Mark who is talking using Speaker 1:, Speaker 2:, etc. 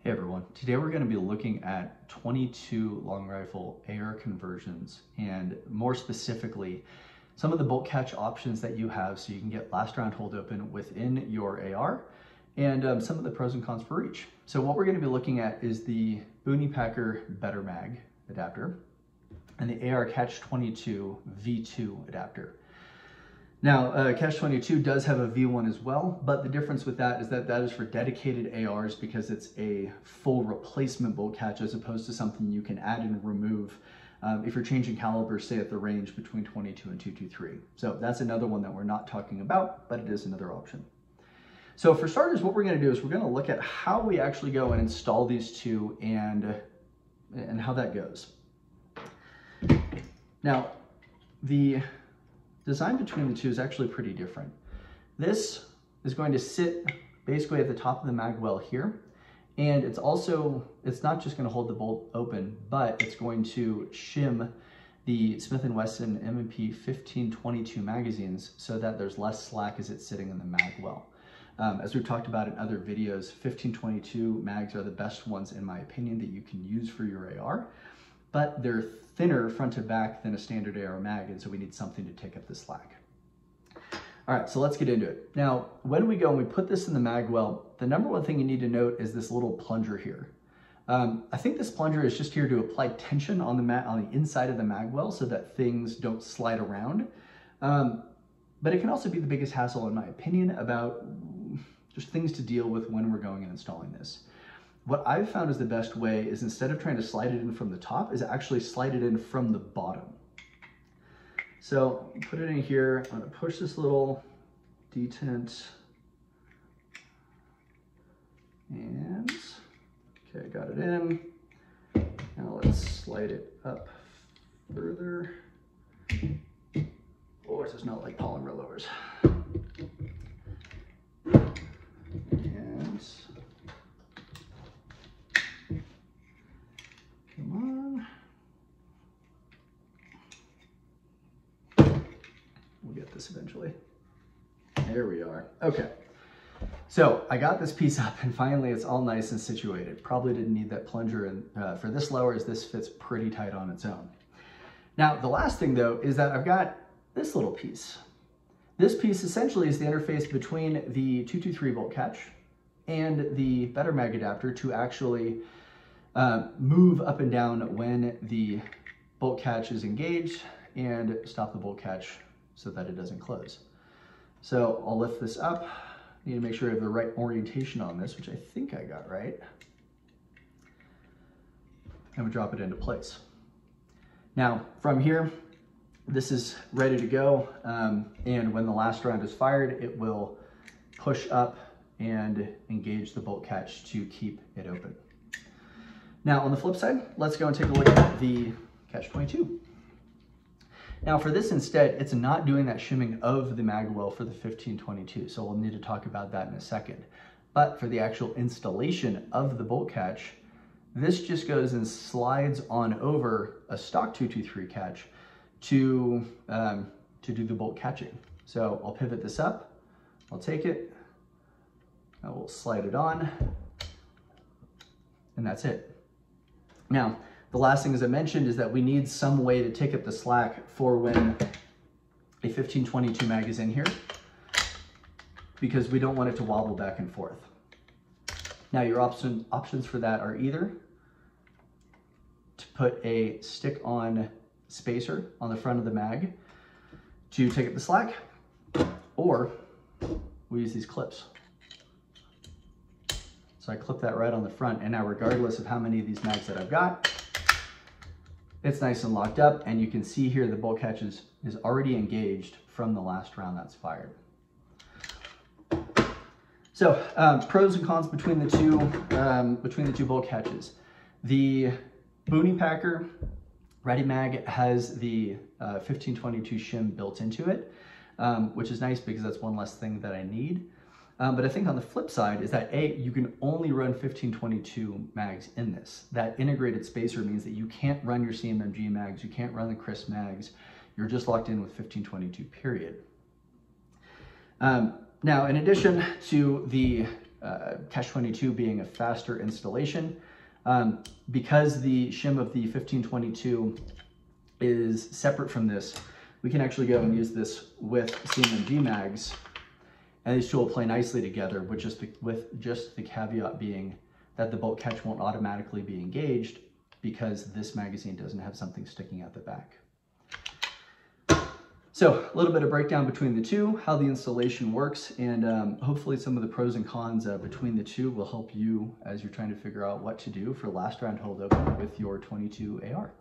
Speaker 1: Hey everyone, today we're going to be looking at 22 long rifle AR conversions and more specifically some of the bolt catch options that you have so you can get last round hold open within your AR and some of the pros and cons for each. So what we're going to be looking at is the Boonie Packer Better-Mag adapter and the AR Catch22 V2 adapter. Now, Catch22 does have a V1 as well, but the difference with that is that that is for dedicated ARs because it's a full replacement bolt catch as opposed to something you can add and remove if you're changing caliber, say at the range between 22 and 223. So that's another one that we're not talking about, but it is another option. So for starters, what we're going to do is we're going to look at how we actually go and install these two and how that goes. Now, the design between the two is actually pretty different. This is going to sit basically at the top of the mag well here, and it's not just going to hold the bolt open, but it's going to shim the Smith & Wesson M&P 1522 magazines so that there's less slack as it's sitting in the mag well. As we've talked about in other videos, 1522 mags are the best ones in my opinion that you can use for your AR, but they're thinner front to back than a standard AR mag, and so we need something to take up the slack. All right, so let's get into it. Now, when we go and we put this in the mag well, the number one thing you need to note is this little plunger here. I think this plunger is just here to apply tension on the inside of the mag well so that things don't slide around. But it can also be the biggest hassle, in my opinion, about just things to deal with when we're going and installing this. What I've found is the best way is instead of trying to slide it in from the top is actually slide it in from the bottom. So put it in here, I'm gonna push this little detent and, okay, got it in. Now let's slide it up further. Oh, it does not like polymer lowers. And come on. We'll get this eventually. There we are. Okay. So I got this piece up and finally it's all nice and situated. Probably didn't need that plunger in, for this lower as this fits pretty tight on its own. Now the last thing though is that I've got this little piece. This piece essentially is the interface between the 223 bolt catch and the Better-Mag adapter to actually move up and down when the bolt catch is engaged and stop the bolt catch so that it doesn't close. So I'll lift this up. Need to make sure I have the right orientation on this, which I think I got right. And we drop it into place. Now from here, this is ready to go. And when the last round is fired, it will push up and engage the bolt catch to keep it open. Now on the flip side, let's go and take a look at the Catch22. Now for this instead, it's not doing that shimming of the mag well for the 1522, so we'll need to talk about that in a second. But for the actual installation of the bolt catch, this just goes and slides on over a stock 223 catch to do the bolt catching. So I'll pivot this up, I'll take it, I will slide it on, and that's it. Now, the last thing, as I mentioned, is that we need some way to take up the slack for when a 1522 mag is in here, because we don't want it to wobble back and forth. Now, your options for that are either to put a stick-on spacer on the front of the mag to take up the slack, or we use these clips. So I clip that right on the front, and now regardless of how many of these mags that I've got, it's nice and locked up, and you can see here the bolt catch is already engaged from the last round that's fired. So pros and cons between the two bolt catches. The Boonie Packer Ready-Mag has the 1522 shim built into it, which is nice because that's one less thing that I need. But I think on the flip side is that you can only run 1522 mags in this. That integrated spacer means that you can't run your CMMG mags, you can't run the Chris mags, you're just locked in with 1522 period. Now, in addition to the Catch22 being a faster installation. Because the shim of the 1522 is separate from this, we can actually go and use this with CMMG mags, and these two will play nicely together with just the caveat being that the bolt catch won't automatically be engaged because this magazine doesn't have something sticking out the back. So a little bit of breakdown between the two, how the installation works, and hopefully some of the pros and cons between the two will help you as you're trying to figure out what to do for last round hold open with your 22 AR.